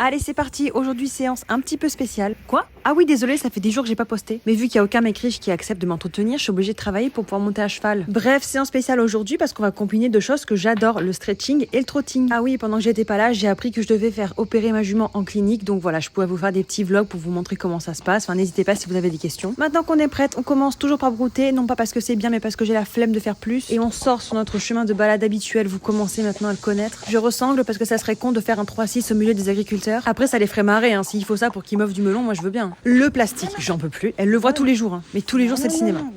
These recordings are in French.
Allez, c'est parti. Aujourd'hui, séance un petit peu spéciale. Quoi? Ah oui, désolé, ça fait des jours que j'ai pas posté. Mais vu qu'il y a aucun mec riche qui accepte de m'entretenir, je suis obligée de travailler pour pouvoir monter à cheval. Bref, séance spéciale aujourd'hui parce qu'on va combiner deux choses que j'adore, le stretching et le trotting. Ah oui, pendant que j'étais pas là, j'ai appris que je devais faire opérer ma jument en clinique. Donc voilà, je pourrais vous faire des petits vlogs pour vous montrer comment ça se passe. Enfin, n'hésitez pas si vous avez des questions. Maintenant qu'on est prête, on commence toujours par brouter. Non pas parce que c'est bien, mais parce que j'ai la flemme de faire plus. Et on sort sur notre chemin de balade habituel. Vous commencez maintenant à le connaître. Je ressemble parce que ça serait con de faire un 3-6 au milieu des agriculteurs. Après, ça les ferait marrer, hein. S'il faut ça pour qu'ils m'offrent du melon, moi je veux bien. Le plastique, j'en peux plus. Elle le voit tous les jours, hein. Mais tous les jours, c'est le cinéma. Non,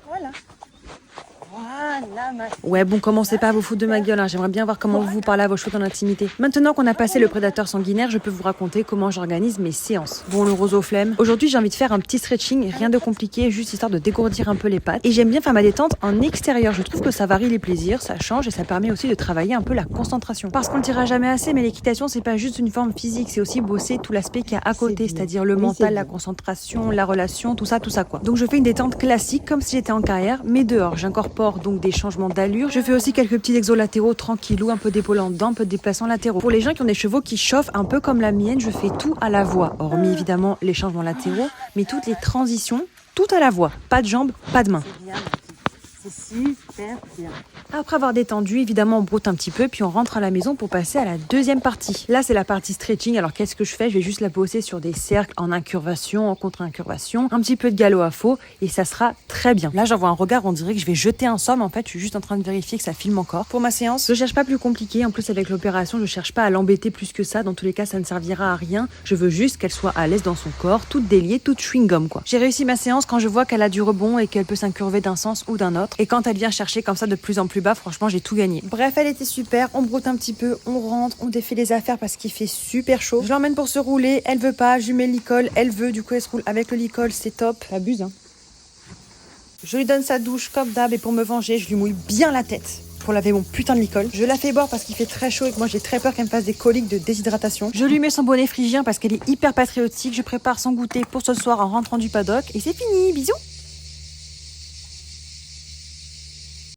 voilà. Voilà, ma... Ouais, bon, commencez pas à vous foutre de ma gueule, hein. J'aimerais bien voir comment vous vous parlez à vos cheveux dans l'intimité. Maintenant qu'on a passé le prédateur sanguinaire, je peux vous raconter comment j'organise mes séances. Bon, le rose aux flemmes. Aujourd'hui, j'ai envie de faire un petit stretching, rien de compliqué, juste histoire de dégourdir un peu les pattes. Et j'aime bien faire ma détente en extérieur. Je trouve que ça varie les plaisirs, ça change et ça permet aussi de travailler un peu la concentration. Parce qu'on le dira jamais assez, mais l'équitation, c'est pas juste une forme physique, c'est aussi bosser tout l'aspect qu'il y a à côté, c'est-à-dire le mental, la concentration, la relation, tout ça quoi. Donc je fais une détente classique, comme si j'étais en carrière, mais dehors. J'incorpore donc des changements d'allure. Je fais aussi quelques petits exos latéraux tranquillou, un peu d'épaule en dedans, un peu de déplacement latéraux. Pour les gens qui ont des chevaux qui chauffent un peu comme la mienne, je fais tout à la voix, hormis évidemment les changements latéraux, mais toutes les transitions, tout à la voix. Pas de jambes, pas de mains. C'est bien, ma petite. C'est super bien. Après avoir détendu, évidemment, on broute un petit peu, puis on rentre à la maison pour passer à la deuxième partie. Là, c'est la partie stretching. Alors, qu'est-ce que je fais? Je vais juste la bosser sur des cercles en incurvation, en contre-incurvation, un petit peu de galop à faux, et ça sera très bien. Là, j'envoie un regard, on dirait que je vais jeter un somme. En fait, je suis juste en train de vérifier que ça filme encore. Pour ma séance, je cherche pas plus compliqué. En plus, avec l'opération, je cherche pas à l'embêter plus que ça. Dans tous les cas, ça ne servira à rien. Je veux juste qu'elle soit à l'aise dans son corps, toute déliée, toute chewing-gum, quoi. J'ai réussi ma séance quand je vois qu'elle a du rebond et qu'elle peut s'incurver d'un sens ou d'un autre. Et quand elle vient chercher comme ça de plus en plus bas, franchement, j'ai tout gagné. Bref, elle était super. On broute un petit peu, on rentre, on défait les affaires parce qu'il fait super chaud. Je l'emmène pour se rouler. Elle veut pas. Je lui mets le licol. Elle veut. Du coup, elle se roule avec le licol. C'est top. T'abuses, hein. Je lui donne sa douche comme d'hab et pour me venger, je lui mouille bien la tête pour laver mon putain de licol. Je la fais boire parce qu'il fait très chaud et que moi j'ai très peur qu'elle me fasse des coliques de déshydratation. Je lui mets son bonnet phrygien parce qu'elle est hyper patriotique. Je prépare son goûter pour ce soir en rentrant du paddock et c'est fini. Bisous.